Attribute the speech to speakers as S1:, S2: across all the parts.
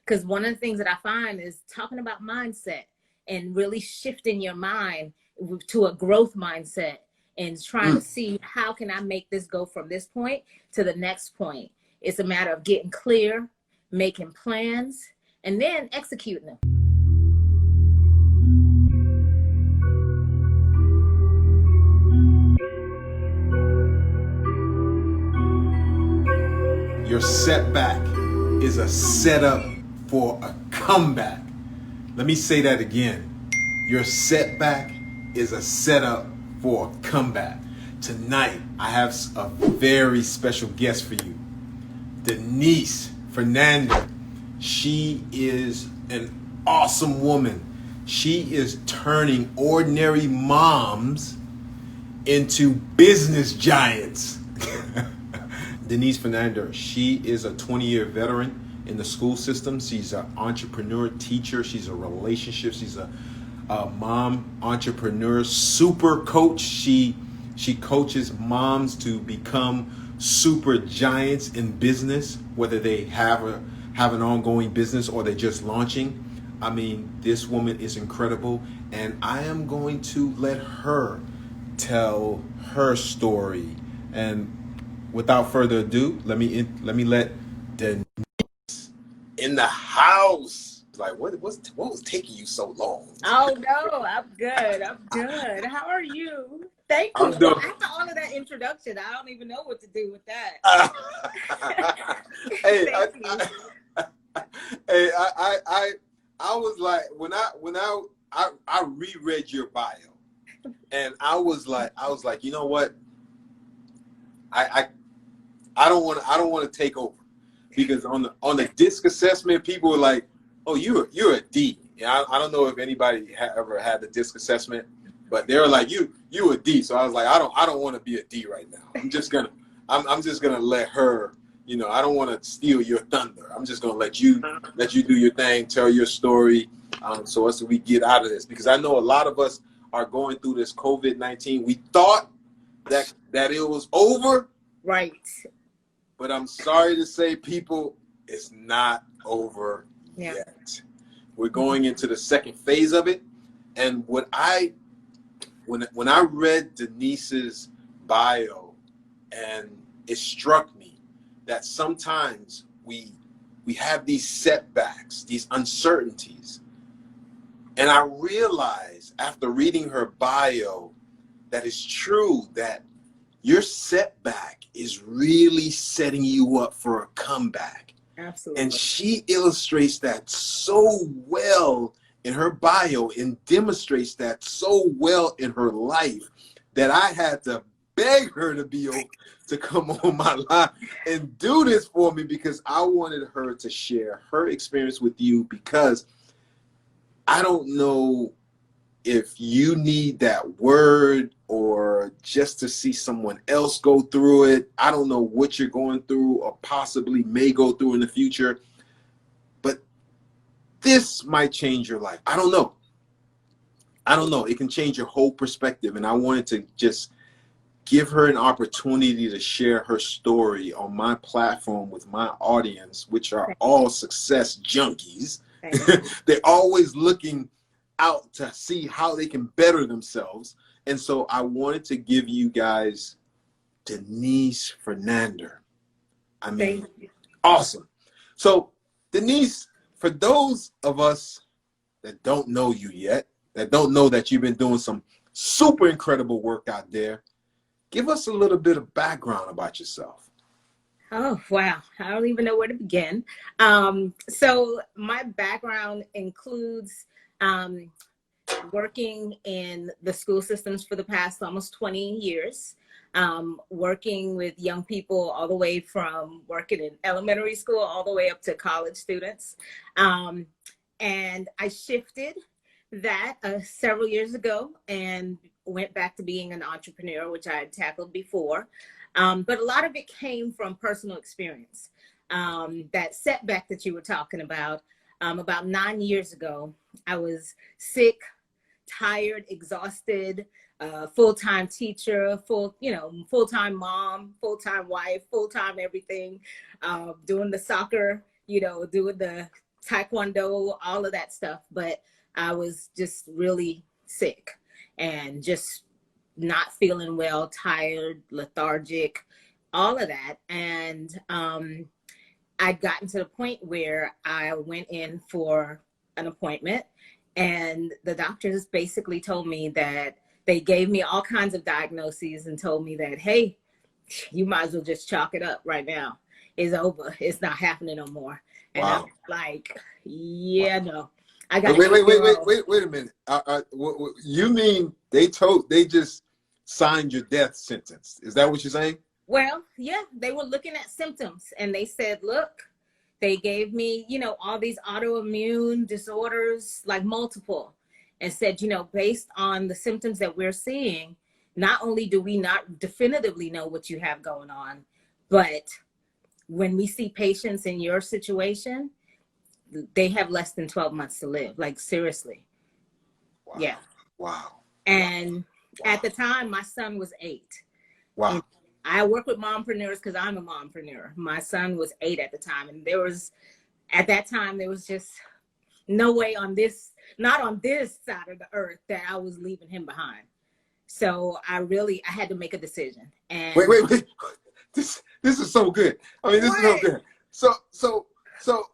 S1: Because one of the things that I find is talking about mindset and really shifting your mind to a growth mindset and trying to see how can I make this go from this point to the next point. It's a matter of getting clear, making plans, and then executing them.
S2: Your setback is a setup for a comeback. Let me say that again. Your setback is a setup for a comeback. Tonight, I have a very special guest for you. Denise Fernander. She is an awesome woman. She is turning ordinary moms into business giants. Denise Fernander, she is a 20-year veteran in the school system. She's an entrepreneur, teacher. She's a relationship. She's a mom, entrepreneur, super coach. She coaches moms to become super giants in business, whether they have an ongoing business or they're just launching. I mean, this woman is incredible, and I am going to let her tell her story. And without further ado, let me let Denise in the house. Like, what was taking you so long?
S1: Oh no, I'm good. How are you? Thank you. After all of that introduction, I don't even know what to do with that.
S2: Hey, I was like, when I reread your bio, and I was like, you know what? I don't want to take over, because on the DISC assessment, people were like, "Oh, you're a D." Yeah, I don't know if anybody ever had the DISC assessment, but they were like, "You a D." So I was like, I don't want to be a D right now. I'm just gonna let her. You know, I don't want to steal your thunder. I'm just gonna let you do your thing, tell your story, so as we get out of this, because I know a lot of us are going through this COVID-19. We thought that it was over.
S1: Right.
S2: But I'm sorry to say, people, it's not over yet. We're going into the second phase of it. And when I read Denise's bio, and it struck me that sometimes we have these setbacks, these uncertainties. And I realized after reading her bio that it's true that your setback is really setting you up for a comeback.
S1: Absolutely.
S2: And she illustrates that so well in her bio and demonstrates that so well in her life that I had to beg her to come on my live and do this for me, because I wanted her to share her experience with you, because I don't know if you need that word or just to see someone else go through it. I don't know what you're going through or possibly may go through in the future, but this might change your life. I don't know. It can change your whole perspective. And I wanted to just give her an opportunity to share her story on my platform with my audience, which are all success junkies. They're always looking out to see how they can better themselves. And so I wanted to give you guys Denise Fernander. I mean, awesome. So Denise, for those of us that don't know you yet, that don't know that you've been doing some super incredible work out there, give us a little bit of background about yourself.
S1: Oh, wow. I don't even know where to begin. So my background includes working in the school systems for the past almost 20 years, working with young people all the way from working in elementary school all the way up to college students. And I shifted that several years ago and went back to being an entrepreneur, which I had tackled before. But a lot of it came from personal experience. That setback that you were talking about 9 years ago, I was sick, tired, exhausted, full-time teacher, full-time mom, full-time wife, full-time everything, doing the soccer, doing the taekwondo, all of that stuff. But I was just really sick and just not feeling well, tired, lethargic, all of that. And I'd gotten to the point where I went in for an appointment, and the doctors basically told me that they gave me all kinds of diagnoses and told me that, hey, you might as well just chalk it up right now. It's over. It's not happening no more. And
S2: Wow.
S1: I'm like, yeah,
S2: Wow.
S1: no. I got
S2: Wait a minute. You mean they just signed your death sentence? Is that what you're saying?
S1: Well, yeah, they were looking at symptoms and they said, look, they gave me, you know, all these autoimmune disorders, like multiple, and said, you know, based on the symptoms that we're seeing, not only do we not definitively know what you have going on, but when we see patients in your situation, they have less than 12 months to live. Like, seriously.
S2: Wow.
S1: Yeah.
S2: Wow.
S1: And
S2: wow.
S1: At the time, my son was 8.
S2: Wow.
S1: And I work with mompreneurs because I'm a mompreneur. My son was 8 at the time. And at that time, there was just no way not on this side of the earth, that I was leaving him behind. So I had to make a decision. And
S2: wait. This is so good. I mean, this is so good. So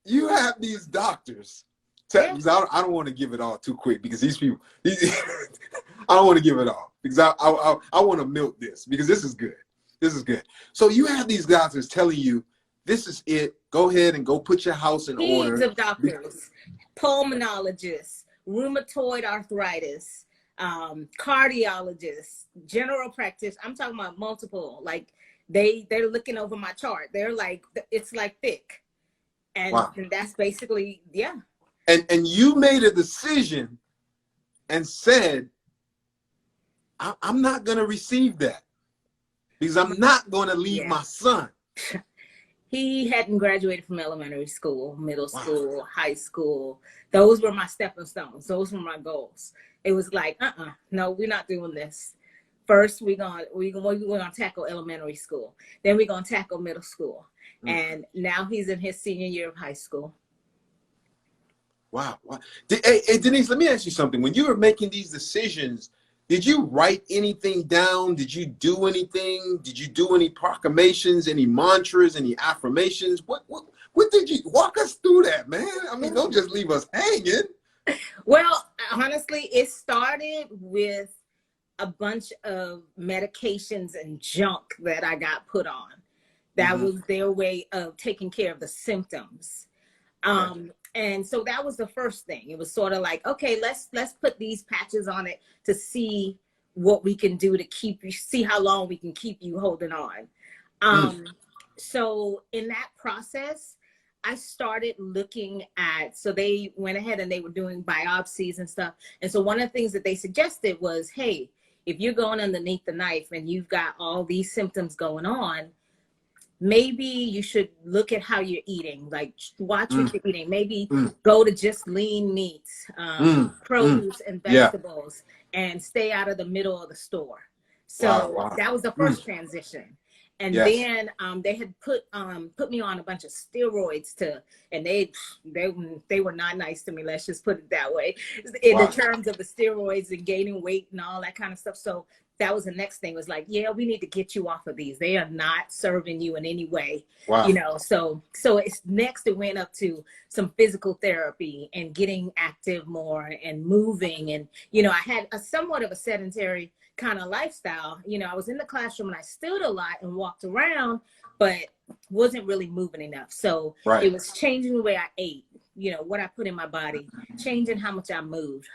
S2: you have these doctors. I don't want to give it all too quick because these people, I don't want to give it all because I want to milk this because this is good. This is good. So you have these doctors telling you, this is it. Go ahead and go put your house in order.
S1: Of doctors, pulmonologists, rheumatoid arthritis, cardiologists, general practice. I'm talking about multiple. Like they're looking over my chart. They're like, it's like thick, and,
S2: wow.
S1: And that's basically
S2: And you made a decision and said, I'm not going to receive that because I'm not going to leave my son.
S1: He hadn't graduated from elementary school, middle school, high school. Those were my stepping stones. Those were my goals. It was like, no, we're not doing this. First, we're gonna tackle elementary school. Then we're gonna tackle middle school. And now he's in his senior year of high school.
S2: Wow. Hey, Denise, let me ask you something. When you were making these decisions, did you write anything down? Did you do anything? Did you do any proclamations, any mantras, any affirmations? What did you walk us through that, man? I mean, don't just leave us hanging.
S1: Well, honestly, it started with a bunch of medications and junk that I got put on. That was their way of taking care of the symptoms. And so that was the first thing. It was sort of like, okay, let's put these patches on it to see what we can do to see how long we can keep you holding on. So in that process, I started looking at, so they went ahead and they were doing biopsies and stuff. And so one of the things that they suggested was, hey, if you're going underneath the knife and you've got all these symptoms going on, maybe you should look at how you're eating, like watch what you're eating. Maybe go to just lean meats, produce and vegetables, and stay out of the middle of the store. So that was the first transition. And then they had put me on a bunch of steroids and they were not nice to me. Let's just put it that way, in the terms of the steroids and gaining weight and all that kind of stuff. So that was the next thing, was like, yeah, we need to get you off of these. They are not serving you in any way. You know, so it's next it went up to some physical therapy and getting active more and moving. And, you know, I had a somewhat of a sedentary kind of lifestyle. You know, I was in the classroom and I stood a lot and walked around, but wasn't really moving enough. So it was changing the way I ate, you know, what I put in my body, changing how much I moved.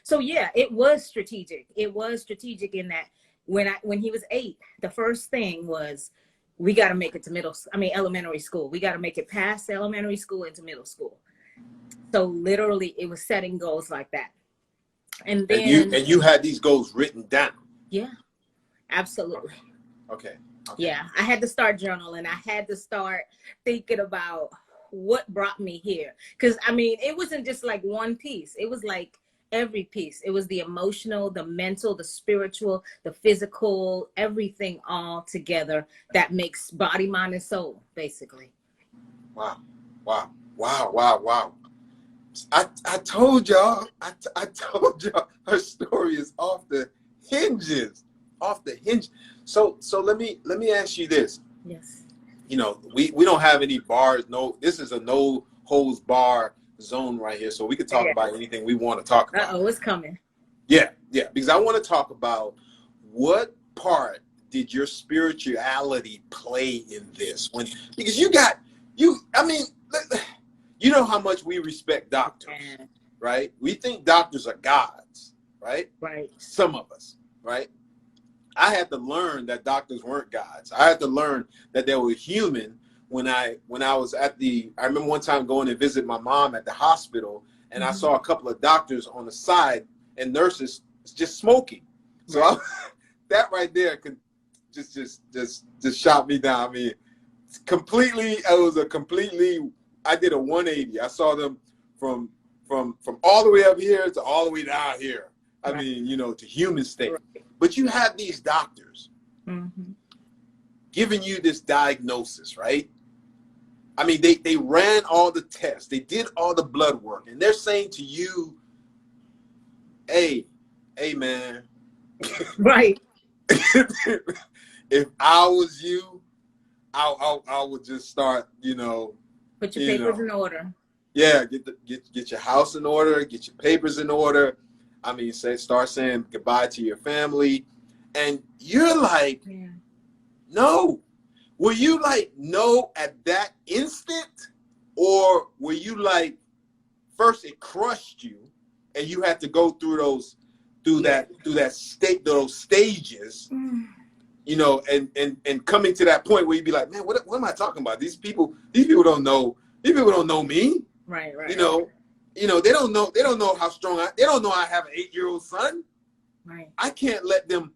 S1: So yeah, it was strategic. It was strategic in that when he was 8, the first thing was, we got to make it to elementary school. We got to make it past elementary school into middle school. So literally it was setting goals like that. And then
S2: you had these goals written down.
S1: Yeah, absolutely.
S2: Okay.
S1: Yeah, I had to start journaling. I had to start thinking about what brought me here. Because, I mean, it wasn't just like one piece. It was like every piece. It was the emotional, the mental, the spiritual, the physical, everything all together that makes body, mind, and soul, basically.
S2: Wow. Wow, wow, wow. I told y'all, I told y'all her story is off the hinges, off the hinge. So let me ask you this.
S1: Yes.
S2: You know, we don't have any bars. No, this is a no holds bar zone right here, so we can talk about anything we want to talk about.
S1: Uh-oh, it's coming.
S2: Yeah, because I want to talk about what part did your spirituality play in this? Because I mean, you know how much we respect doctors, right? We think doctors are gods, right?
S1: Right.
S2: Some of us, right? I had to learn that doctors weren't gods. I had to learn that they were human when I was I remember one time going to visit my mom at the hospital, and I saw a couple of doctors on the side and nurses just smoking. So that right there could just shot me down. I mean, I did a 180. I saw them from all the way up here to all the way down here. I mean, you know, to human state. But you have these doctors giving you this diagnosis, right? I mean, they ran all the tests. They did all the blood work. And they're saying to you, hey, man.
S1: Right.
S2: If I was you, I would just start, you know.
S1: Put your papers in order.
S2: Yeah, get your house in order, get your papers in order. I mean, start saying goodbye to your family. And you're like, no. Were you like, no at that instant? Or were you like, first it crushed you and you had to go through those stages, you know, and coming to that point where you'd be like, man, what am I talking about? These people don't know me. Right. You know, they don't know how strong they don't know I have an 8-year-old son. Right. I can't let them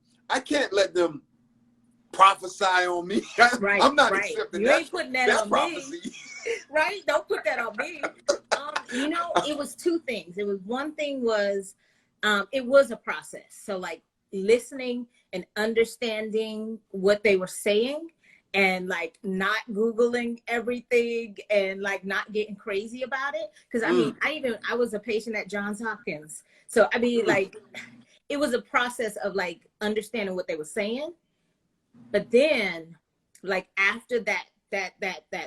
S2: prophesy on me. I'm not accepting
S1: you
S2: that.
S1: Ain't putting that on prophecy. Me. Right? Don't put that on me. You know, it was two things. It was one thing was it was a process. So like listening and understanding what they were saying and like not Googling everything and like not getting crazy about it. Because I mean, I was a patient at Johns Hopkins. So I mean, like it was a process of like understanding what they were saying. But then like after that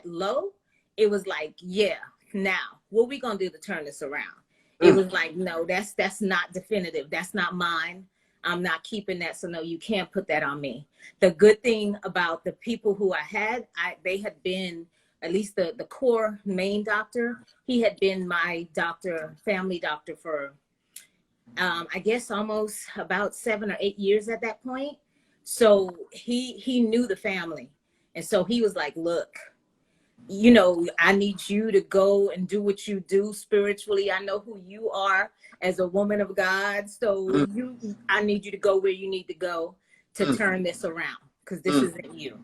S1: low, it was like, yeah, now what we gonna do to turn this around? It was like, no, that's not definitive. That's not mine. I'm not keeping that. So no, you can't put that on me. The good thing about the people who I had, they had been, at least the core main doctor, he had been my family doctor for, I guess almost about 7 or 8 years at that point. So he knew the family. And so he was like, look, you know, I need you to go and do what you do spiritually. I know who you are as a woman of God. So I need you to go where you need to go to turn this around, because this isn't you.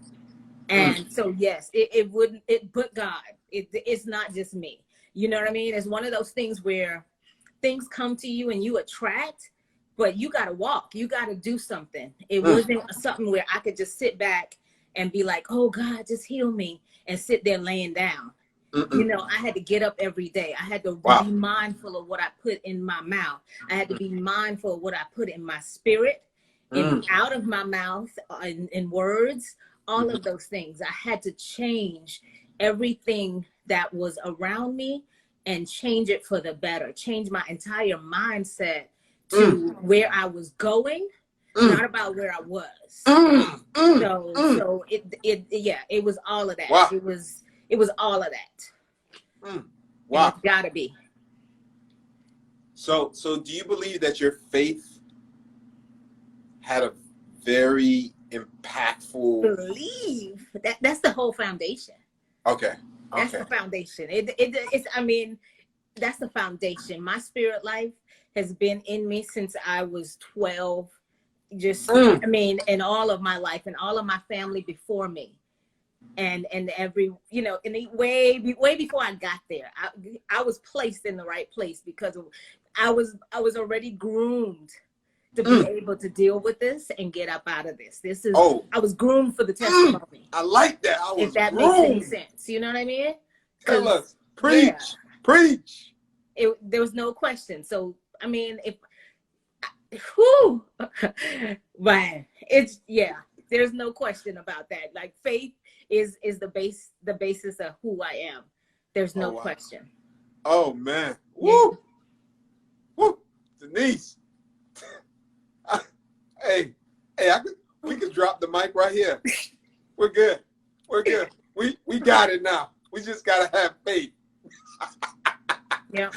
S1: And so, yes, but God, it's not just me. You know what I mean? It's one of those things where things come to you and you attract, but you got to walk. You got to do something. It wasn't something where I could just sit back and be like, oh, God, just heal me, and sit there laying down. You know, I had to get up every day. I had to be mindful of what I put in my mouth. I had to be mindful of what I put in my spirit and out of my mouth in words, all of those things. I had to change everything that was around me and change it for the better, change my entire mindset to where I was going, not about where I was. So it was all of that. Wow. It was all of that.
S2: Wow.
S1: It's gotta be.
S2: So do you believe that your faith had a very impactful?
S1: Believe that's the whole foundation.
S2: Okay.
S1: That's the foundation. It's I mean, that's the foundation. My spirit life has been in me since I was 12. I mean, in all of my life and all of my family before me, and every, you know, in the way before I got there, I was placed in the right place because I was already groomed to be able to deal with this and get up out of this. I was groomed for the testimony.
S2: I like that.
S1: If that makes any sense, you know what I mean? Yeah.
S2: Preach.
S1: There was no question. So, I mean, whew, man, there's no question about that. Like faith is the basis of who I am. There's
S2: Oh,
S1: no
S2: wow.
S1: question.
S2: Oh, man.
S1: Yeah.
S2: Woo. Woo. Denise. Hey, we can drop the mic right here. We're good. We're good. We got it now. We just gotta have faith.
S1: Yeah.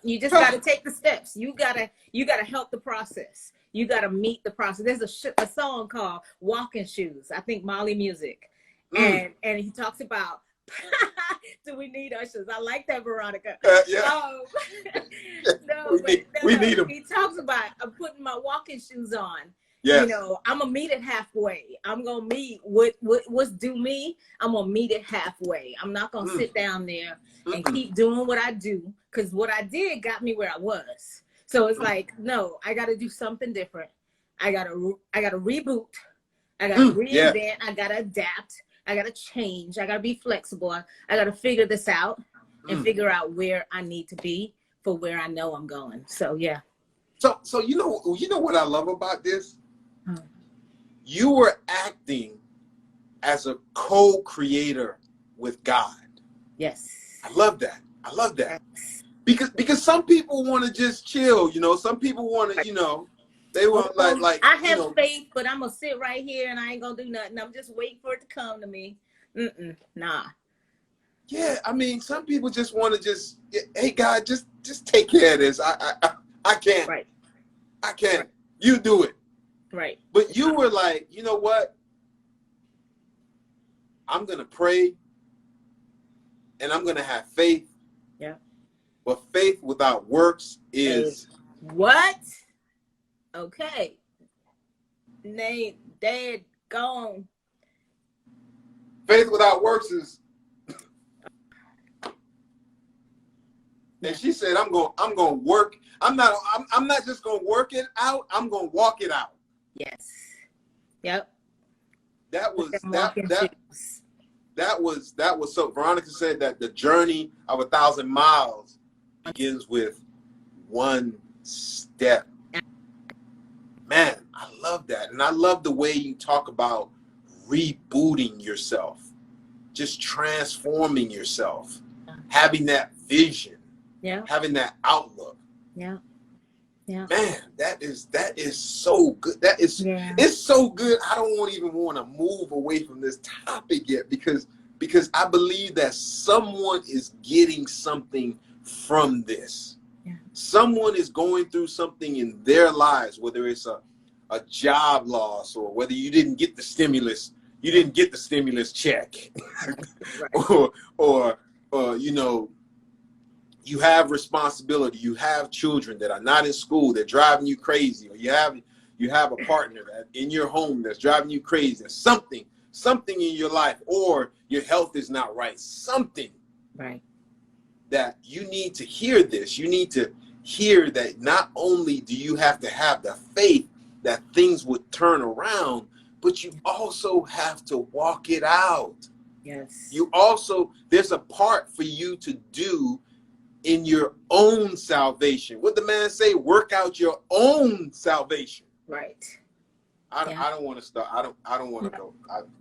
S1: You just got to take the steps. You gotta help the process. You gotta meet the process. There's a song called "Walking Shoes." I think Molly Music, and he talks about. Do we need ushers? I like that, Veronica.
S2: Yeah.
S1: No,
S2: we need them.
S1: He talks about putting my walking shoes on.
S2: Yes.
S1: You know, I'm gonna meet it halfway. I'm gonna meet what's due me. I'm gonna meet it halfway. I'm not gonna sit down there and keep doing what I do, because what I did got me where I was. So it's like, no, I got to do something different. I gotta reboot. I gotta reinvent. I gotta adapt. I gotta change. I gotta be flexible. I gotta figure this out and figure out where I need to be for where I know I'm going. So yeah.
S2: So you know what I love about this? You were acting as a co-creator with God.
S1: Yes.
S2: I love that. Yes. Because some people want to just chill, you know. Some people want to, they want like
S1: I have faith, but I'm gonna sit right here and I ain't gonna do nothing. I'm just waiting for it to come to me. Nah.
S2: Yeah, I mean, some people just want to hey God, just take care of this. I can't.
S1: Right.
S2: I can't. Right. You do it.
S1: Right.
S2: But you were like, you know what? I'm gonna pray and I'm gonna have faith.
S1: Yeah.
S2: But faith without works is
S1: what? Okay. Name, dead, gone.
S2: Faith without works is. And she said, I'm gonna work. I'm not just gonna work it out. I'm gonna walk it out.
S1: Yes. Yep.
S2: That was so. Veronica said that the journey of 1,000 miles begins with one step. Man, I love that. And I love the way you talk about rebooting yourself, just transforming yourself, having that vision, having that outlook.
S1: Yeah. Yeah.
S2: Man, that is so good. It's so good. I don't even want to move away from this topic yet because I believe that someone is getting something from this. Yeah. Someone is going through something in their lives, whether it's a job loss or whether you didn't get the stimulus check, right. or you have responsibility. You have children that are not in school. They're driving you crazy. Or you have a partner in your home that's driving you crazy. There's something in your life, or your health is not right. Something
S1: right
S2: that you need to hear this. You need to hear that not only do you have to have the faith that things would turn around, but you also have to walk it out.
S1: Yes.
S2: There's a part for you to do in your own salvation. What the man say? Work out your own salvation.
S1: Right.
S2: I don't want to start. I don't want to go. I don't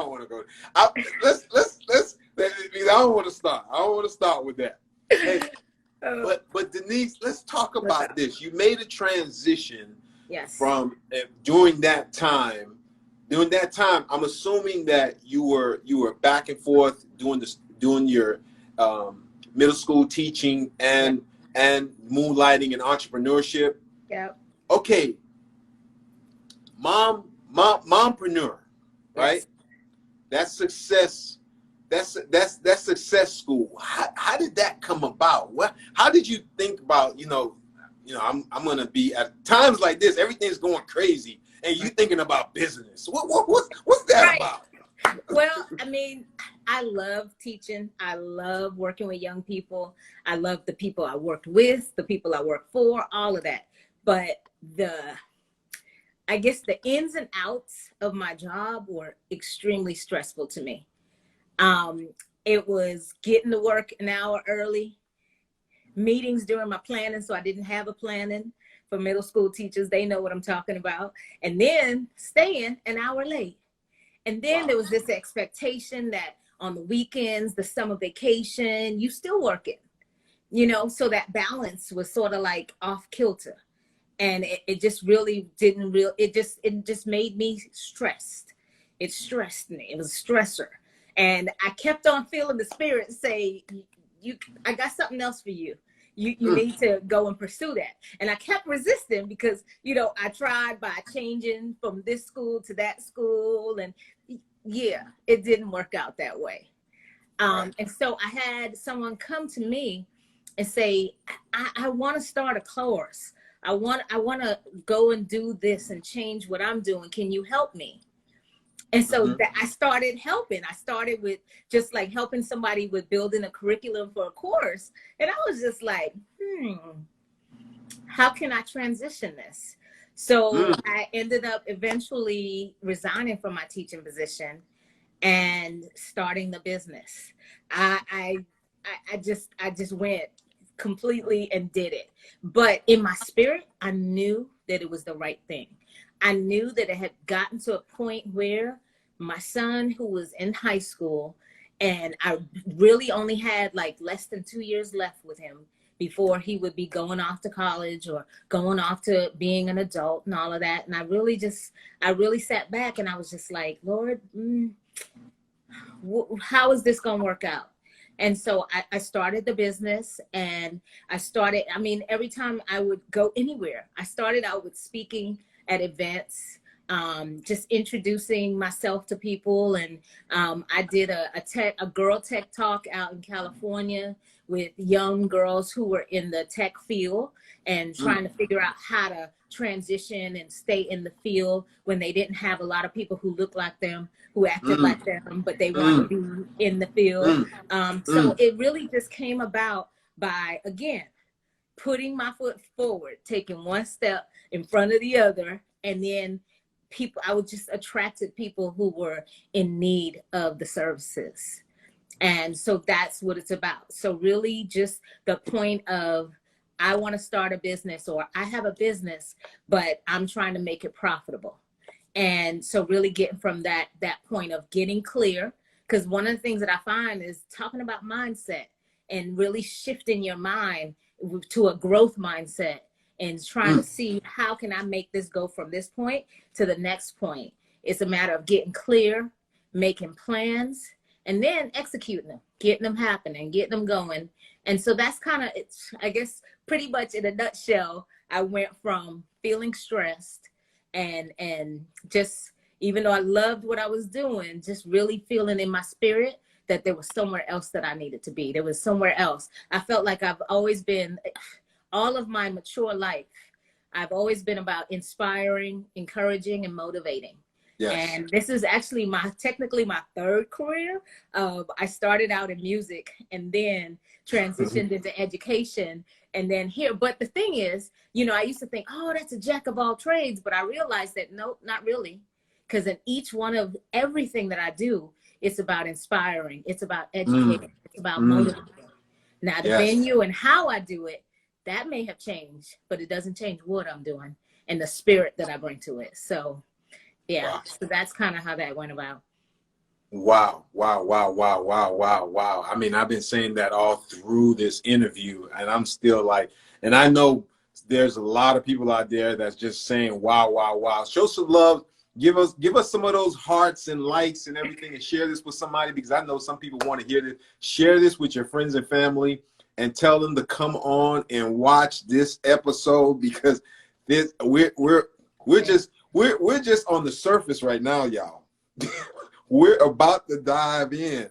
S2: want to go. Let's. I don't want to start. I don't want to start with that. Hey, but Denise, let's talk about this. You made a transition.
S1: Yes.
S2: From during that time. During that time, I'm assuming that you were back and forth doing your middle school teaching and moonlighting and entrepreneurship.
S1: Yeah.
S2: Okay. Mompreneur, right? Yes. That's success. That's success school. How did that come about? How did you think about, I'm gonna be at times like this, everything's going crazy, and you thinking about business. What's that about?
S1: Well, I mean, I love teaching. I love working with young people. I love the people I worked with, the people I work for, all of that. But I guess the ins and outs of my job were extremely stressful to me. It was getting to work an hour early, meetings during my planning, so I didn't have a planning. For middle school teachers, they know what I'm talking about. And then staying an hour late. And then there was this expectation that on the weekends, the summer vacation, you still working, you know, so that balance was sort of like off kilter. And it just really it just made me stressed. It stressed me. It was a stressor. And I kept on feeling the spirit say, I got something else for you. You need to go and pursue that. And I kept resisting because, you know, I tried by changing from this school to that school. And yeah, it didn't work out that way. And so I had someone come to me and say, I want to start a course. I want to go and do this and change what I'm doing. Can you help me? And so that I started helping. I started with just like helping somebody with building a curriculum for a course. And I was just like, how can I transition this? So I ended up eventually resigning from my teaching position and starting the business. I just went completely and did it. But in my spirit, I knew that it was the right thing. I knew that it had gotten to a point where my son, who was in high school, and I really only had like less than 2 years left with him before he would be going off to college or going off to being an adult and all of that. And I really sat back and I was just like, Lord, how is this going to work out? And so I started the business, and every time I would go anywhere, I started out with speaking at events, just introducing myself to people. And I did a girl tech talk out in California with young girls who were in the tech field and trying to figure out how to transition and stay in the field when they didn't have a lot of people who looked like them, who acted like them, but they wanted to be in the field. So it really just came about by, again, putting my foot forward, taking one step in front of the other, and then I would just attracted people who were in need of the services. And so that's what it's about. So really just the point of, I want to start a business, or I have a business, but I'm trying to make it profitable. And so really getting from that point of getting clear, because one of the things that I find is talking about mindset and really shifting your mind to a growth mindset and trying to see how can I make this go from this point to the next point. It's a matter of getting clear, making plans, and then executing them, getting them happening, getting them going. And so that's kind of, it's, I guess, pretty much in a nutshell, I went from feeling stressed and just, even though I loved what I was doing, just really feeling in my spirit that there was somewhere else that I needed to be. There was somewhere else. I felt like I've always been, all of my mature life, I've always been about inspiring, encouraging, and motivating. Yes. And this is actually technically my third career. I started out in music and then transitioned into education and then here. But the thing is, you know, I used to think, oh, that's a jack of all trades. But I realized that, nope, not really. Because in each one of everything that I do, it's about inspiring. It's about educating. It's about motivating. Now, the venue and how I do it, that may have changed, but it doesn't change what I'm doing and the spirit that I bring to it. So, yeah, wow. So that's kind of how that went about.
S2: Wow. I mean, I've been saying that all through this interview, and I'm still like, and I know there's a lot of people out there that's just saying, wow. Show some love. Give us some of those hearts and likes and everything, and share this with somebody, because I know some people want to hear this. Share this with your friends and family and tell them to come on and watch this episode, because this we're just on the surface right now, y'all. We're about to dive in.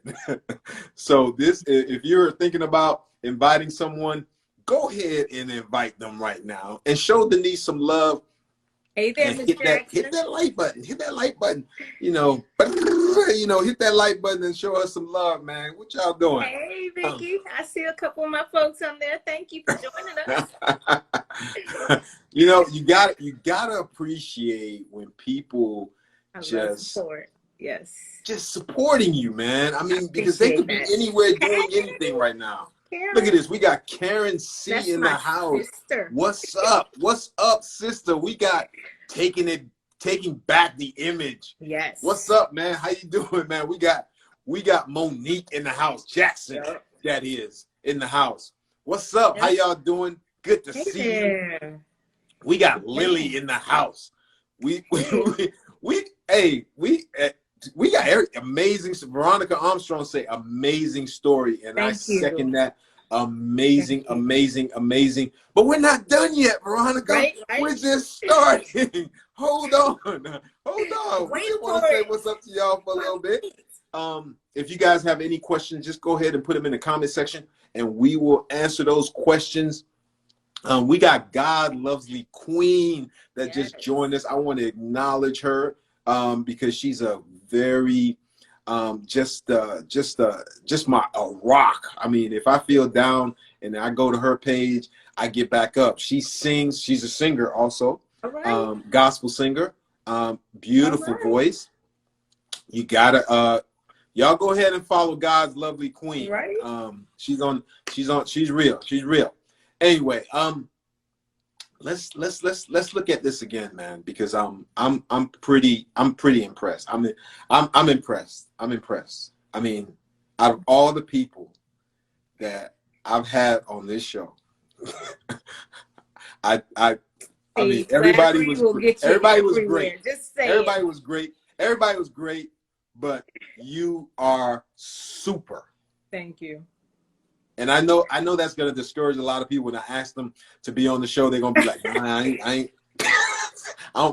S2: So if you're thinking about inviting someone, go ahead and invite them right now and show Denise some love.
S1: Hey there,
S2: hit that like button. Hit that like button. Hit that like button and show us some love, man. What y'all doing?
S1: Hey, Vicky. I see a couple of my folks on there. Thank you for joining us.
S2: You gotta appreciate when people
S1: love support. Yes.
S2: just supporting you, man. I mean, because they
S1: Appreciate
S2: could be
S1: that.
S2: anywhere doing anything right now. Look at this. We got Karen C
S1: That's
S2: in the
S1: my
S2: house.
S1: sister.
S2: What's up? What's up, sister? We got taking back the image.
S1: Yes.
S2: What's up, man? How you doing, man? We got Monique in the house. Jackson,
S1: Yep.
S2: that is, in the house. What's up? How y'all doing? Good to see you. We got Lily in the house. We got amazing. Veronica Armstrong say amazing story, and I second that. Amazing. But we're not done yet, Veronica.
S1: Right.
S2: We're just starting. Hold on. We just want to say what's up to y'all for a little bit. If you guys have any questions, just go ahead and put them in the comment section, and we will answer those questions. We got God Lovely Queen that just joined us. I want to acknowledge her because she's a very just a rock. I mean, if I feel down and I go to her page, I get back up. She sings. She's a singer also, gospel singer. Beautiful voice. You gotta y'all go ahead and follow God's Lovely Queen.
S1: Right.
S2: She's real. Anyway, let's look at this again, man, because I'm pretty impressed. I'm impressed. I mean, out of all the people that I've had on this show, I mean, everybody was great. Everybody was great, but you are super.
S1: Thank you.
S2: And I know that's gonna discourage a lot of people when I ask them to be on the show. They're gonna be like, nah, I ain't.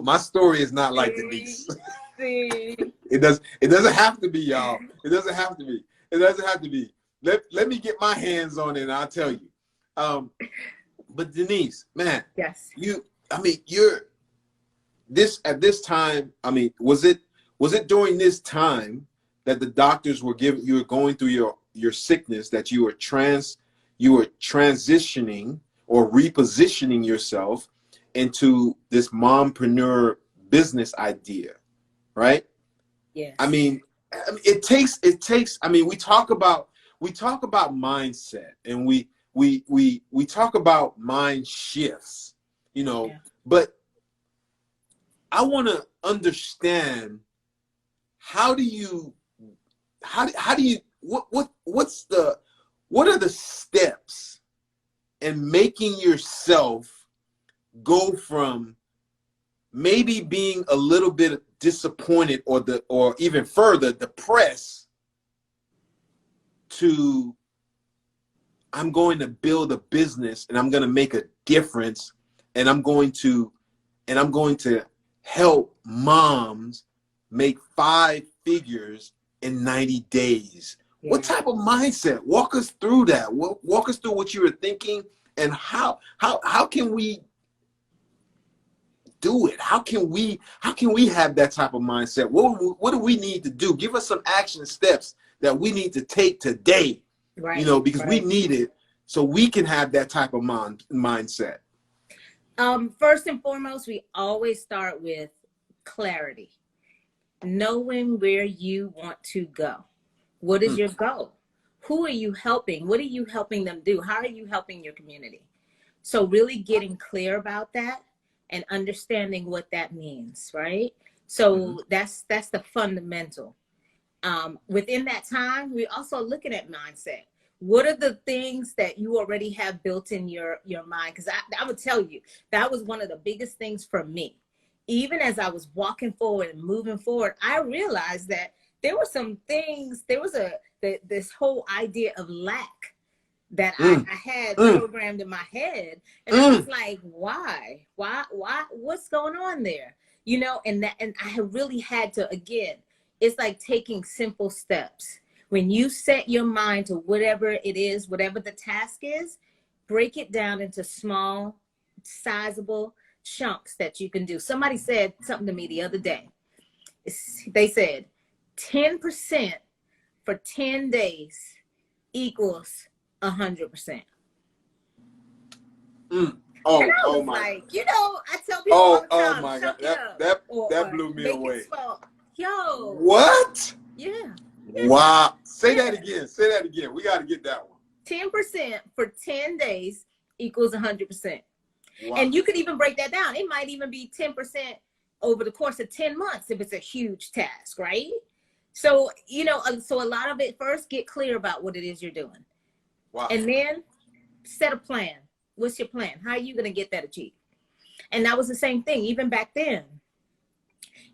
S2: My story is not like Denise. It doesn't have to be, y'all. It doesn't have to be. Let me get my hands on it and I'll tell you. But Denise, man,
S1: yes,
S2: you're at this time. I mean, was it during this time that the doctors were going through your sickness, that you were transitioning or repositioning yourself into this mompreneur business idea, right?
S1: Yes.
S2: I mean, it takes. I mean, we talk about mindset, and we talk about mind shifts, but I want to understand what are the steps in making yourself go from maybe being a little bit disappointed or even further depressed to I'm going to build a business and I'm going to make a difference and I'm going to help moms make 5 figures in 90 days. Yeah. What type of mindset? Walk us through that. Walk us through what you were thinking and how can we do it? How can we have that type of mindset? What do we need to do? Give us some action steps that we need to take today. Right. Because we need it so we can have that type of mindset.
S1: First and foremost, we always start with clarity. Knowing where you want to go. What is your goal? Who are you helping? What are you helping them do? How are you helping your community? So really getting clear about that and understanding what that means, right? So that's the fundamental. Within that time, we're also looking at mindset. What are the things that you already have built in your mind? Because I would tell you, that was one of the biggest things for me. Even as I was walking forward and moving forward, I realized that there were some things, there was this whole idea of lack that I had programmed in my head. And I was like, why, what's going on there? And I really had to, again, it's like taking simple steps. When you set your mind to whatever it is, whatever the task is, break it down into small, sizable chunks that you can do. Somebody said something to me the other day. They said 10% for 10 days equals 100%.
S2: Oh my!
S1: Like, I tell people all the time,
S2: oh my God, that blew me away.
S1: Yo.
S2: What?
S1: Yeah.
S2: Wow. Say that again. Say that again. We got to get that one.
S1: 10% for 10 days equals 100%.
S2: Wow.
S1: And you could even break that down. It might even be 10% over the course of 10 months if it's a huge task, right? So, so a lot of it, first get clear about what it is you're doing.
S2: Wow.
S1: And then set a plan. What's your plan? How are you going to get that achieved? And that was the same thing. Even back then,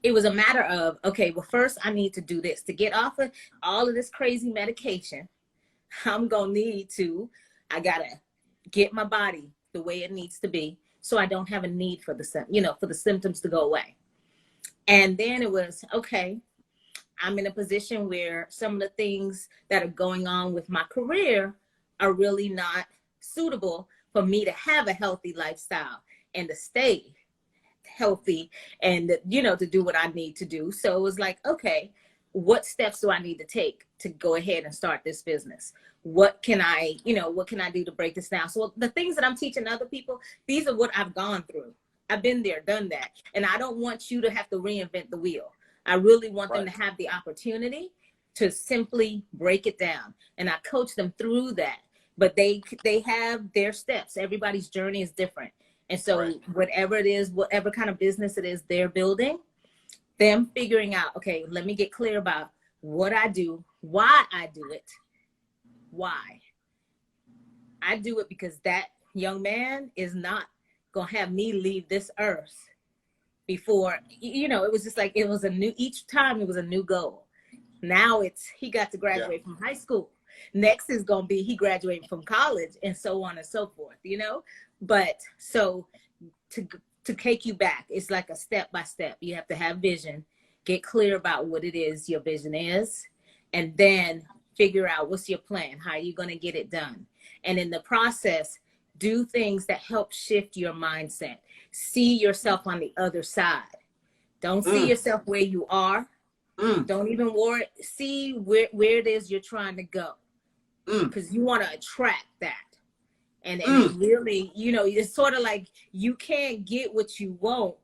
S1: it was a matter of, okay, well, first I need to do this. To get off of all of this crazy medication, I got to get my body the way it needs to be so I don't have a need for the symptoms to go away. And then it was, okay, I'm in a position where some of the things that are going on with my career are really not suitable for me to have a healthy lifestyle and to stay healthy and, to do what I need to do. So it was like, okay, what steps do I need to take to go ahead and start this business? What can I do to break this down? So the things that I'm teaching other people, these are what I've gone through. I've been there, done that. And I don't want you to have to reinvent the wheel. I really want them to have the opportunity to simply break it down. And I coach them through that. But they have their steps. Everybody's journey is different. And so whatever it is, whatever kind of business it is they're building, them figuring out, okay, let me get clear about what I do, why I do it, why. I do it because that young man is not going to have me leave this earth before, it was just like, each time it was a new goal. Now he got to graduate from high school. Next is going to be he graduated from college and so on and so forth, But so to take you back, it's like a step by step. You have to have vision, get clear about what it is your vision is, and then figure out what's your plan. How are you going to get it done? And in the process, do things that help shift your mindset. See yourself on the other side. Don't see yourself where you are. Don't even worry. See where it is you're trying to go. Because you want to attract that. And really, it's sort of like you can't get what you want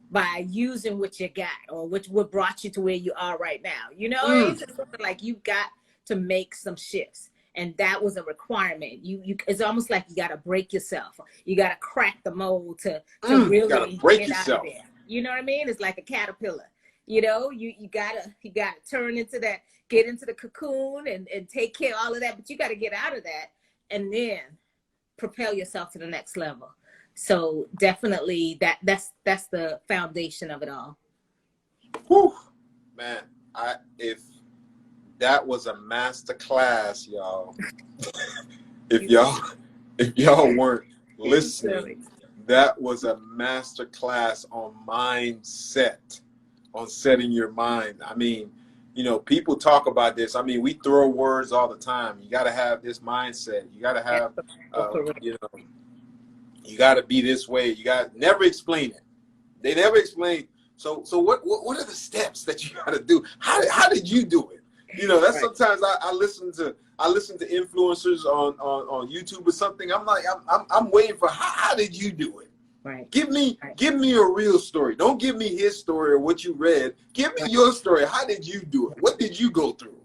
S1: by using what you got or what brought you to where you are right now. It's just sort of like you got to make some shifts. And that was a requirement. It's almost like you got to break yourself. You got to crack the mold to really
S2: break
S1: get
S2: yourself.
S1: out of there. You know what I mean? It's like a caterpillar. You gotta turn into that, get into the cocoon and take care of all of that. But you got to get out of that and then propel yourself to the next level. So definitely that's the foundation of it all.
S2: Whew. Man, if that was a master class, y'all. if y'all weren't listening, that was a master class on mindset, on setting your mind. I mean, people talk about this. I mean, we throw words all the time. You got to have this mindset. You got to have, you got to be this way. You got never explain it. They never explain. So what are the steps that you got to do? How did you do it? That's sometimes I listen to influencers on YouTube or something. I'm like, I'm waiting for how did you do it?
S1: Right.
S2: Give me a real story. Don't give me his story or what you read. Give me your story. How did you do it? What did you go through?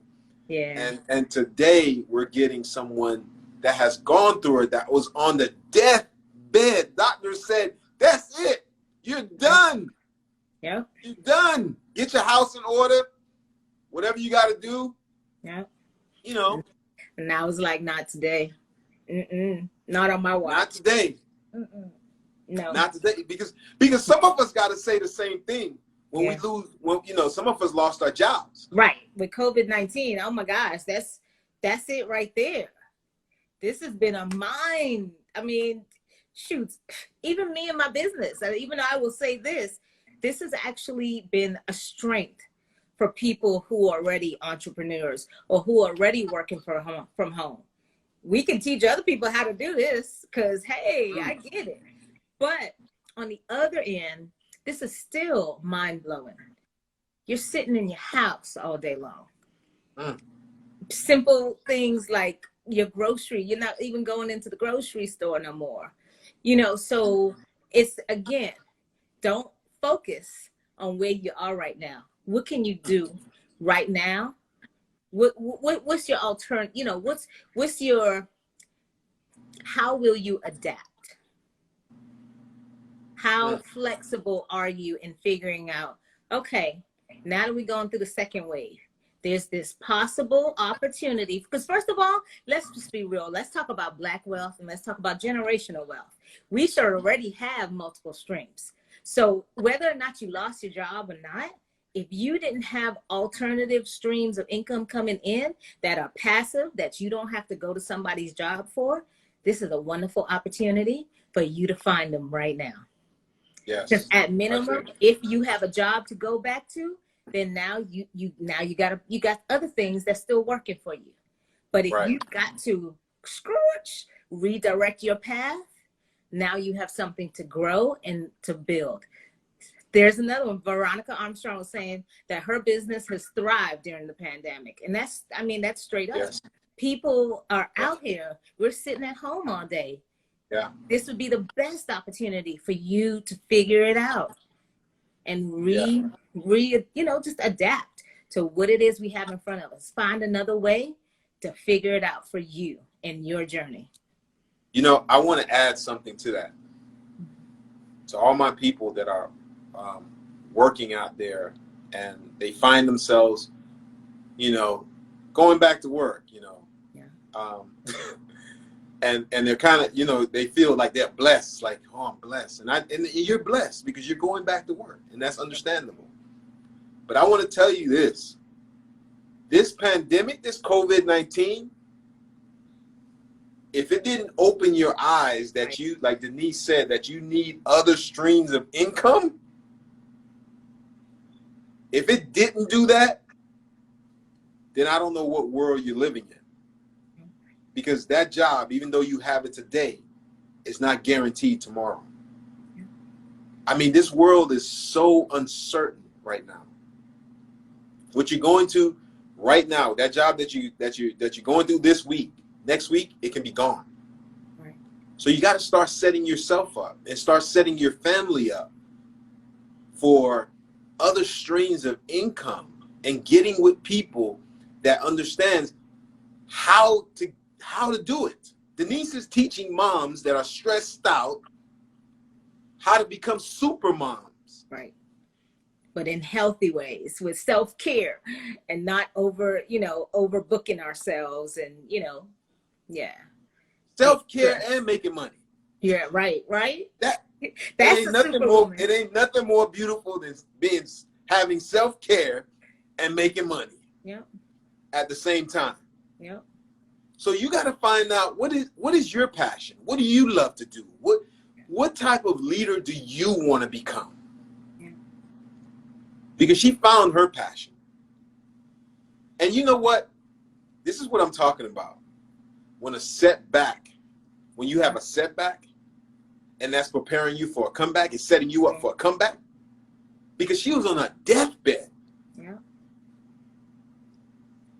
S1: Yeah.
S2: And today we're getting someone that has gone through it, that was on the deathbed. Doctor said, that's it. You're done.
S1: Yeah.
S2: You're done. Get your house in order. Whatever you got to do.
S1: Yeah.
S2: And
S1: I was like, not today. Not on my watch.
S2: Not today.
S1: No.
S2: Not today. Because some of us got to say the same thing when we lose. When some of us lost our jobs.
S1: Right. With COVID-19. Oh my gosh. That's it right there. This has been a mind. I mean, shoot, even me and my business, even though I will say this has actually been a strength for people who are already entrepreneurs or who are already working from home. We can teach other people how to do this because, hey, I get it. But on the other end, this is still mind-blowing. You're sitting in your house all day long. Simple things like your grocery. You're not even going into the grocery store no more. So it's, again, don't focus on where you are right now. What can you do right now? What's your alternative? You know, what's your, how will you adapt? How flexible are you in figuring out, okay, now that we're going through the second wave, there's this possible opportunity. Because first of all, let's just be real. Let's talk about Black wealth and let's talk about generational wealth. We should already have multiple streams. So whether or not you lost your job or not, if you didn't have alternative streams of income coming in that are passive, that you don't have to go to somebody's job for, this is a wonderful opportunity for you to find them right now. Because
S2: Yes.
S1: at minimum, if you have a job to go back to, then now you got other things that's still working for you. But if you've got to redirect your path, now you have something to grow and to build. There's another one. Veronica Armstrong was saying that her business has thrived during the pandemic. And that's, I mean, that's straight up.
S2: Yes.
S1: People are out here. We're sitting at home all day.
S2: Yeah.
S1: This would be the best opportunity for you to figure it out and just adapt to what it is we have in front of us. Find another way to figure it out for you and your journey.
S2: You know, I want to add something to that. To all my people that are working out there and they find themselves, you know, going back to work, you know. Yeah. And they're kind of, you know, they feel like they're blessed, like, oh, I'm blessed. And you're blessed because you're going back to work, and that's understandable. But I want to tell you this pandemic, this COVID-19, if it didn't open your eyes that you, like Denise said, that you need other streams of income, if it didn't do that, then I don't know what world you're living in. Because that job, even though you have it today, is not guaranteed tomorrow. I mean, this world is so uncertain right now. What you're going to right now, that job that you're going through this week, next week, it can be gone. Right. So you got to start setting yourself up and start setting your family up for other streams of income and getting with people that understands how to do it. Denise is teaching moms that are stressed out how to become super moms.
S1: Right. But in healthy ways, with self-care and not overbooking ourselves and,
S2: Self-care and making money.
S1: Yeah, right.
S2: That's
S1: ain't nothing more.
S2: It ain't nothing more beautiful than having self-care and making money.
S1: Yeah.
S2: At the same time.
S1: Yeah.
S2: So you got to find out what is your passion? What do you love to do? What type of leader do you want to become? Yeah. Because she found her passion. And you know what? This is what I'm talking about. When you have a setback, and that's preparing you for a comeback, it's setting you up for a comeback. Because she was on a deathbed. Yeah.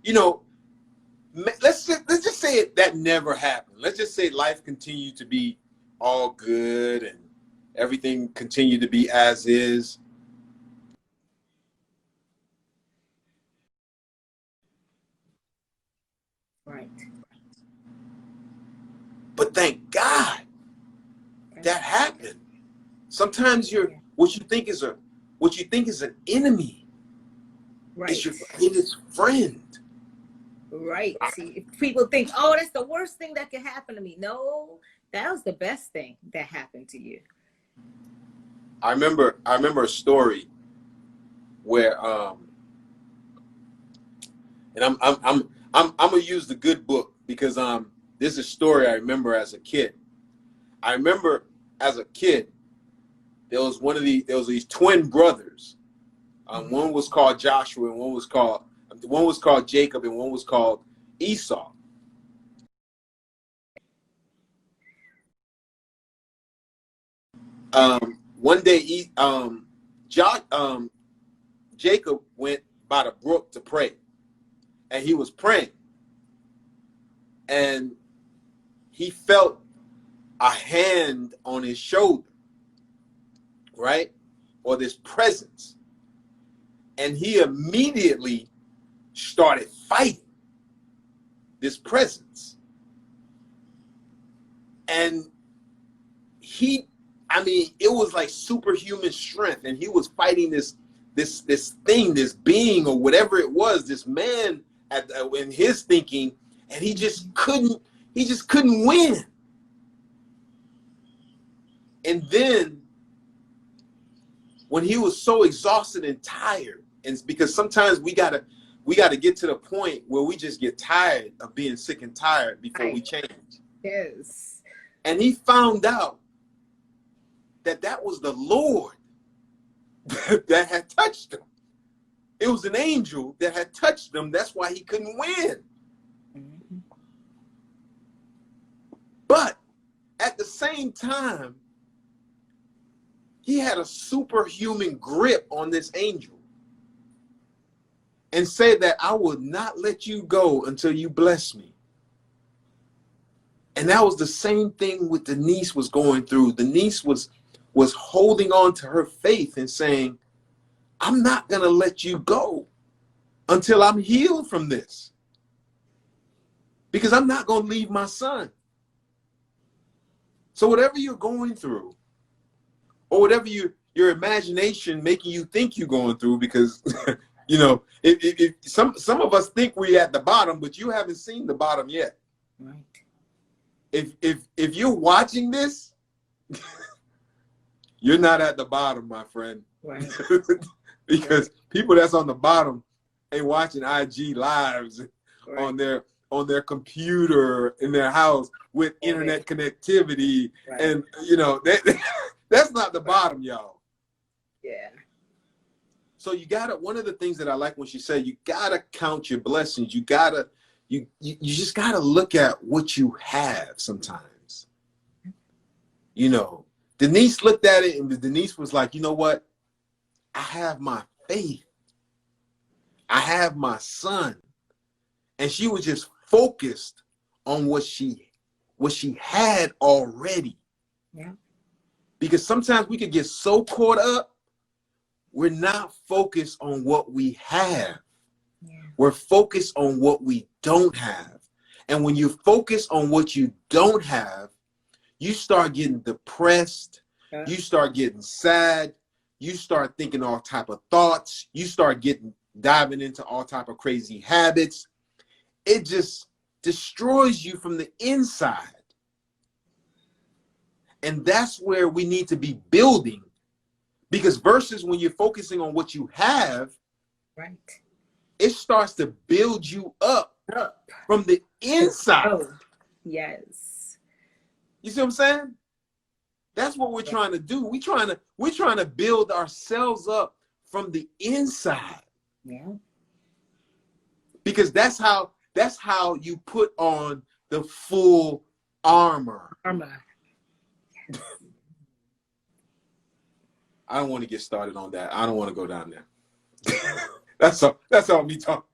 S2: You know, let's just say that never happened. Let's just say life continued to be all good and everything continued to be as is.
S1: Right.
S2: But thank God that happened. Sometimes what you think is an enemy,
S1: right,
S2: is your greatest friend.
S1: Right. See, if people think, oh, that's the worst thing that could happen to me. No, that was the best thing that happened to you.
S2: I remember a story where and I'm gonna use the good book because this is a story I remember as a kid. I remember as a kid there was these twin brothers. One was called Joshua and one was called Jacob and one was called Esau. One day, Jacob went by the brook to pray, and he was praying, and he felt a hand on his shoulder, right? Or this presence. And he immediately started fighting this presence. And it was like superhuman strength. And he was fighting this thing, this being, or whatever it was, this man in his thinking, and he just couldn't win. And then when he was so exhausted and tired, and because sometimes we gotta get to the point where we just get tired of being sick and tired before we change.
S1: Yes.
S2: And he found out that was the Lord that had touched him. It was an angel that had touched him. That's why he couldn't win.
S1: Mm-hmm.
S2: But at the same time, he had a superhuman grip on this angel and said that I will not let you go until you bless me. And that was the same thing what Denise was going through. Denise was holding on to her faith and saying, I'm not going to let you go until I'm healed from this, because I'm not going to leave my son. So whatever you're going through, or whatever your imagination making you think you're going through, because you know, some of us think we're at the bottom, but you haven't seen the bottom yet.
S1: Right.
S2: If you're watching this, you're not at the bottom, my friend.
S1: Right.
S2: Because people that's on the bottom ain't watching IG lives on their computer in their house with internet connectivity. Right. And you know, that's not the bottom, y'all.
S1: Yeah.
S2: So you gotta, one of the things that I like when she said, you gotta count your blessings. You just gotta look at what you have sometimes. You know, Denise looked at it, and Denise was like, you know what? I have my faith. I have my son. And she was just focused on what she had already.
S1: Yeah.
S2: Because sometimes we could get so caught up, we're not focused on what we have. Yeah. We're focused on what we don't have. And when you focus on what you don't have, you start getting depressed. Yeah. You start getting sad. You start thinking all type of thoughts. You start diving into all type of crazy habits. It just destroys you from the inside. And that's where we need to be building. Because versus when you're focusing on what you have, right, it starts to build you up from the inside. Oh,
S1: yes.
S2: You see what I'm saying? That's what we're trying to do. We're trying to build ourselves up from the inside.
S1: Yeah.
S2: Because that's how you put on the full armor. Yes. I don't want to get started on that. I don't want to go down there. That's all me talking.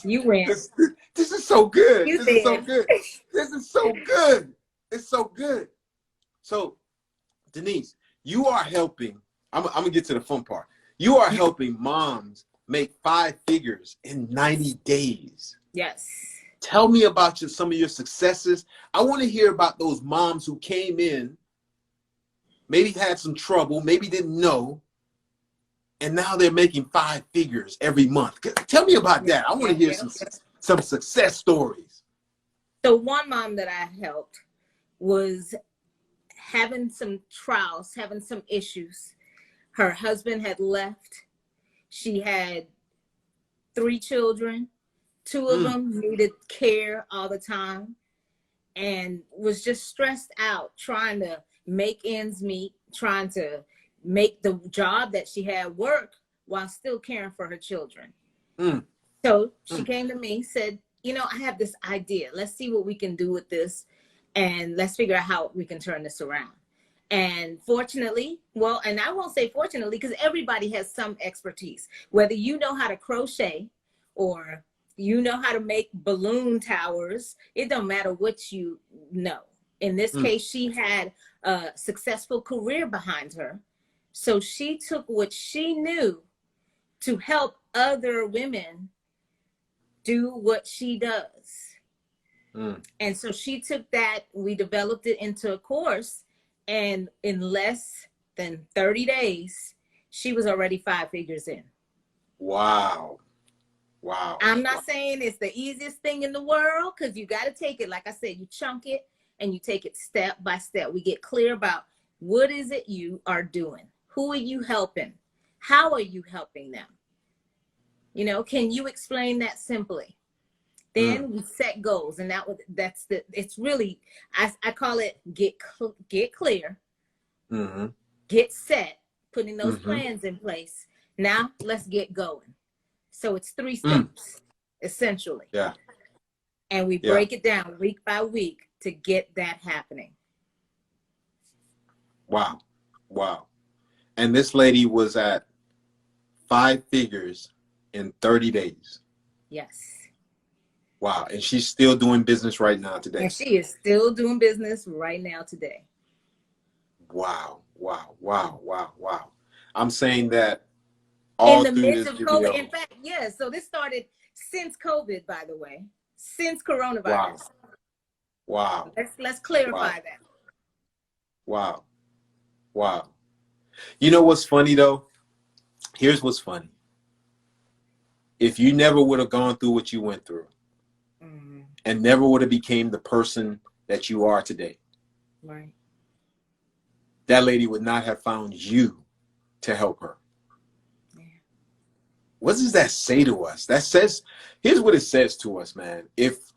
S1: You win.
S2: This is so good.
S1: This
S2: is so good. This is so good. It's so good. So, Denise, you are helping. I'm gonna get to the fun part. You are helping moms make 5 figures in 90 days.
S1: Yes.
S2: Tell me about some of your successes. I want to hear about those moms who came in, maybe had some trouble, maybe didn't know, and now they're making 5 figures every month. Tell me about that. I want to hear some success stories.
S1: So one mom that I helped was having some trials, having some issues. Her husband had left. She had 3 children. 2 of them needed care all the time and was just stressed out trying to make ends meet, trying to make the job that she had work while still caring for her children. So she came to me, said, you know, I have this idea. Let's see what we can do with this, and let's figure out how we can turn this around. And fortunately, well, and I won't say fortunately, because everybody has some expertise, whether you know how to crochet or you know how to make balloon towers. It don't matter what you know. In this case, she had a successful career behind her. So she took what she knew to help other women do what she does. And so she took that, we developed it into a course, and in less than 30 days, she was already 5 figures in.
S2: Wow. Wow.
S1: I'm not saying it's the easiest thing in the world, because you got to take it, like I said, you chunk it and you take it step by step. We get clear about what is it you are doing? Who are you helping? How are you helping them? You know, can you explain that simply? Then we set goals, and it's really, I call it get clear, get set, putting those plans in place. Now let's get going. So it's 3 steps, essentially.
S2: Yeah.
S1: And we break it down week by week to get that happening.
S2: Wow. Wow. And this lady was at 5 figures in 30 days.
S1: Yes.
S2: Wow. And she's still doing business right now today.
S1: And she is still doing business right now today.
S2: Wow. Wow. Wow. Wow. Wow. I'm saying that all
S1: in the
S2: through
S1: midst
S2: this
S1: of
S2: video.
S1: COVID. In fact, yes. So this started since COVID, by the way, since coronavirus.
S2: Wow.
S1: Let's clarify that.
S2: Wow. Wow. You know what's funny though? Here's what's funny. If you never would have gone through what you went through, and never would have became the person that you are today,
S1: right?
S2: That lady would not have found you to help her. Yeah. What does that say to us? That says, here's what it says to us, man. If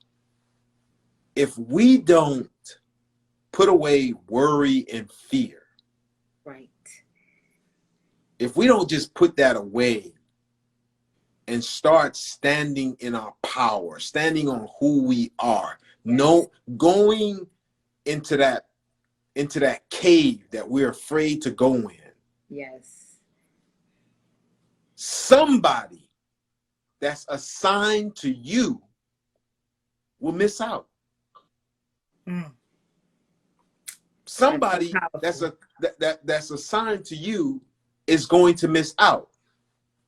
S2: we don't put away worry and fear,
S1: right?
S2: If we don't just put that away and start standing in our power, standing on who we are, going into that cave that we're afraid to go in.
S1: Yes.
S2: Somebody that's assigned to you will miss out. Somebody that's assigned to you is going to miss out.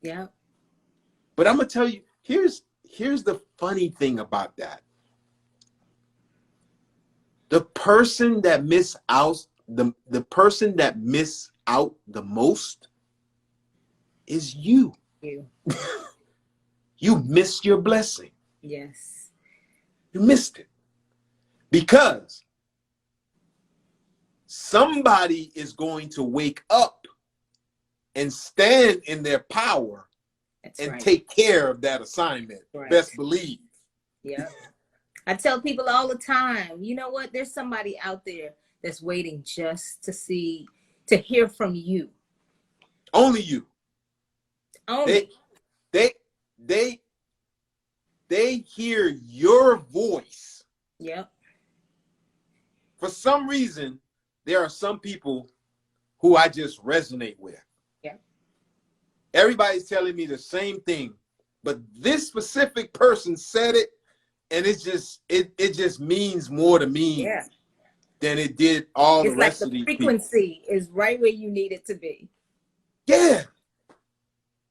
S1: Yeah.
S2: But I'm gonna tell you, here's the funny thing about that. The person that miss out, the person that miss out the most is you. You missed your blessing.
S1: Yes.
S2: You missed it. Because somebody is going to wake up and stand in their power and take care of that assignment. Best believe.
S1: Yeah. I tell people all the time, you know what? There's somebody out there that's waiting just to hear from you.
S2: Only you.
S1: Only.
S2: They hear your voice.
S1: Yep.
S2: For some reason, there are some people who I just resonate with. Everybody's telling me the same thing, but this specific person said it, and it just means more to me than it did all the rest of these people.
S1: The frequency is right where you need it to be.
S2: Yeah.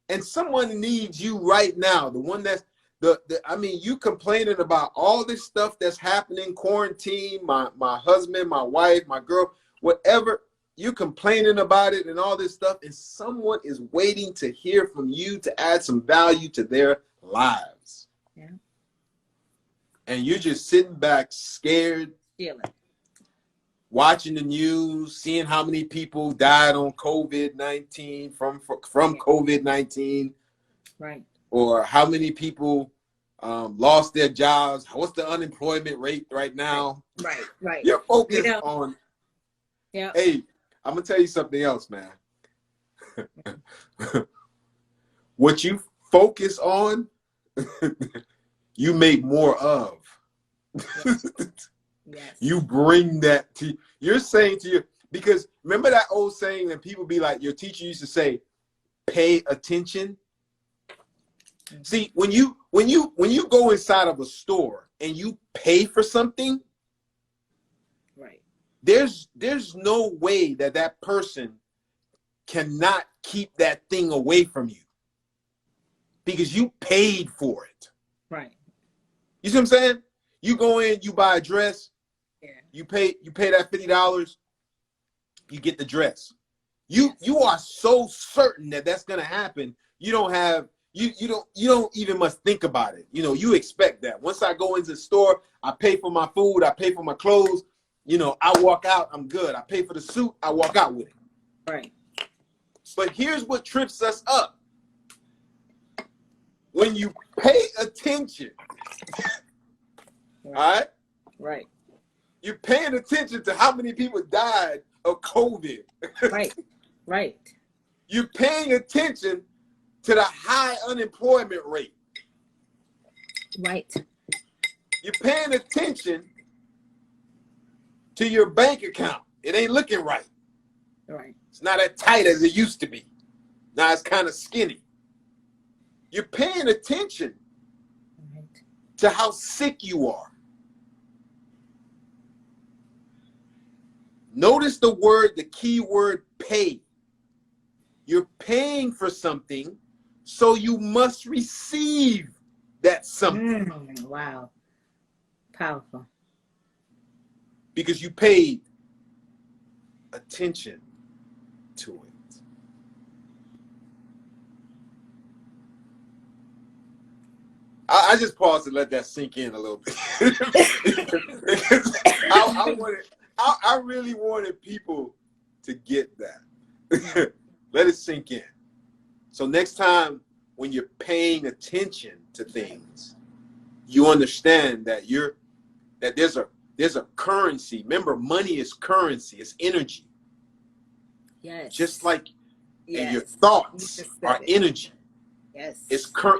S2: And someone needs you right now. The one that's I mean, you complaining about all this stuff that's happening, quarantine, my husband, my wife, my girl, whatever. You complaining about it and all this stuff, and someone is waiting to hear from you to add some value to their lives.
S1: Yeah.
S2: And you're just sitting back, scared, watching the news, seeing how many people died on COVID-19 from COVID-19,
S1: right?
S2: Or how many people lost their jobs. What's the unemployment rate right now?
S1: Right.
S2: You're focused on.
S1: Yeah.
S2: Hey. I'm gonna tell you something else, man. What you focus on, you make more of.
S1: Yes.
S2: You bring that to. You're saying to you, because remember that old saying that people be like, your teacher used to say, "Pay attention." See, when you go inside of a store and you pay for something. There's no way that person cannot keep that thing away from you. because you paid for it.
S1: Right.
S2: You see what I'm saying? You go in, you buy a dress,
S1: Yeah.
S2: you pay that $50, you get the dress. You are so certain that that's gonna happen. You don't even must think about it. You know, you expect that. Once I go into the store, I pay for my food, I pay for my clothes, you know, I walk out, I'm good. I pay for the suit, I walk out with it.
S1: Right.
S2: But here's what trips us up. When you pay attention, all right?
S1: Right.
S2: You're paying attention to how many people died of COVID.
S1: Right. Right.
S2: You're paying attention to the high unemployment rate.
S1: Right.
S2: You're paying attention to your bank account. It ain't looking right.
S1: Right.
S2: It's not as tight as it used to be. Now it's kind of skinny. You're paying attention to how sick you are. Notice the key word pay. You're paying for something, so you must receive that something.
S1: Wow. Powerful.
S2: Because you paid attention to it. I just paused to let that sink in a little bit. I really wanted people to get that. Let it sink in. So next time when you're paying attention to things, you understand that there's a currency. Remember, money is currency. It's energy.
S1: Yes.
S2: Just like and your thoughts are energy.
S1: Yes.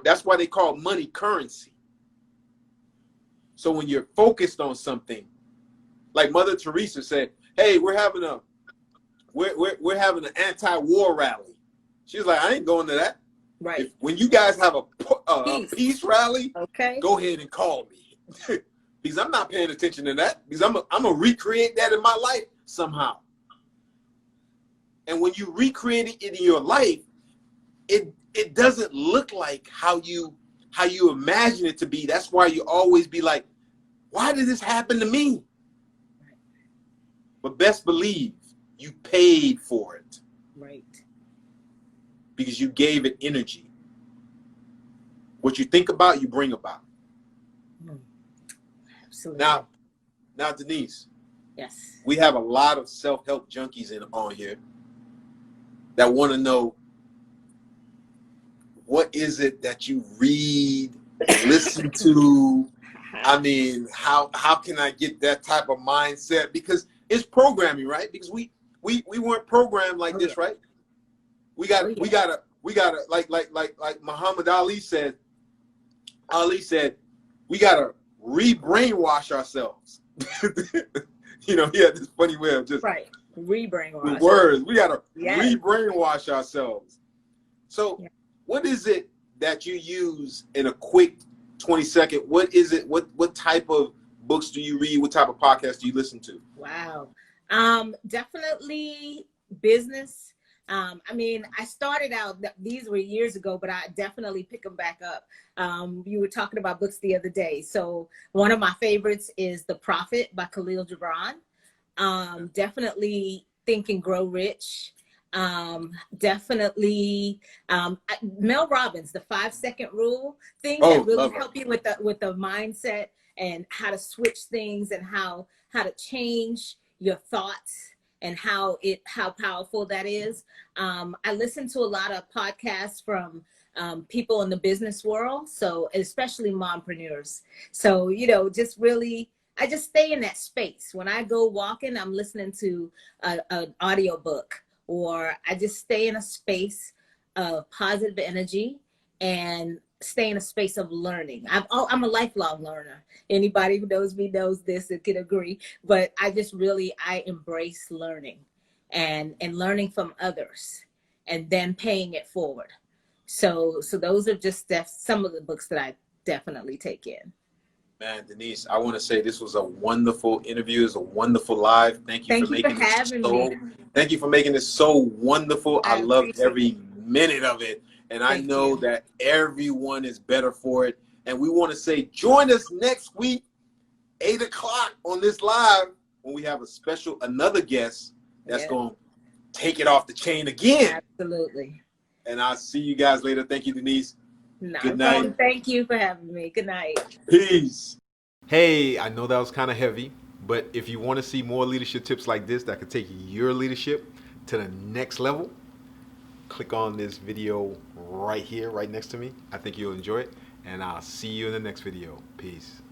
S2: That's why they call money currency. So when you're focused on something, like Mother Teresa said, "Hey, we're having an anti-war rally." She's like, "I ain't going to that."
S1: Right.
S2: When you guys have a peace rally,
S1: okay,
S2: go ahead and call me because I'm not paying attention to that because I'm gonna recreate that in my life somehow. And when you recreate it in your life, it doesn't look like how you imagine it to be. That's why you always be like, why did this happen to me? But best believe you paid for it.
S1: Right.
S2: Because you gave it energy. What you think about, you bring about.
S1: Absolutely.
S2: Now, Denise.
S1: Yes.
S2: We have a lot of self-help junkies on here that want to know, what is it that you read, listen to? I mean, how can I get that type of mindset? Because it's programming, right? Because we weren't programmed like this, right? We gotta like Muhammad Ali said, we gotta re-brainwash ourselves. You know, he had this funny way of just
S1: re-brainwash.
S2: The words. We gotta re-brainwash ourselves. So what is it that you use in a quick 20-second? What is it? What type of books do you read? What type of podcasts do you listen to?
S1: Wow. Definitely business. I mean, I started out, these were years ago, but I definitely pick them back up. You were talking about books the other day. So one of my favorites is The Prophet by Khalil Gibran. Definitely Think and Grow Rich. Definitely Mel Robbins, The 5-Second Rule, things that really help you with the mindset and how to switch things and how to change your thoughts and how powerful that is. I listen to a lot of podcasts from people in the business world, so especially mompreneurs. So, you know, just really, I just stay in that space. When I go walking, I'm listening to an audiobook, or I just stay in a space of positive energy and stay in a space of learning. I'm a lifelong learner. Anybody who knows me knows this and can agree, but I embrace learning and learning from others and then paying it forward. So those are just some of the books that I definitely take in.
S2: Man, Denise, I want to say this was a wonderful interview. It's a wonderful live. Thank you for making this so wonderful. I loved every minute of it. And I
S1: Thank
S2: know
S1: you.
S2: that everyone is better for it. And we want to say, join us next week, 8 o'clock on this live, when we have another guest that's
S1: Yeah,
S2: going to take it off the chain again.
S1: absolutely.
S2: And I'll see you guys later. Thank you, Denise.
S1: Not
S2: Good
S1: a
S2: night.
S1: problem. Thank you for having me. Good night.
S2: Peace. Hey, I know that was kind of heavy, but if you want to see more leadership tips like this that could take your leadership to the next level, click on this video right here, right next to me. I think you'll enjoy it, and I'll see you in the next video. Peace.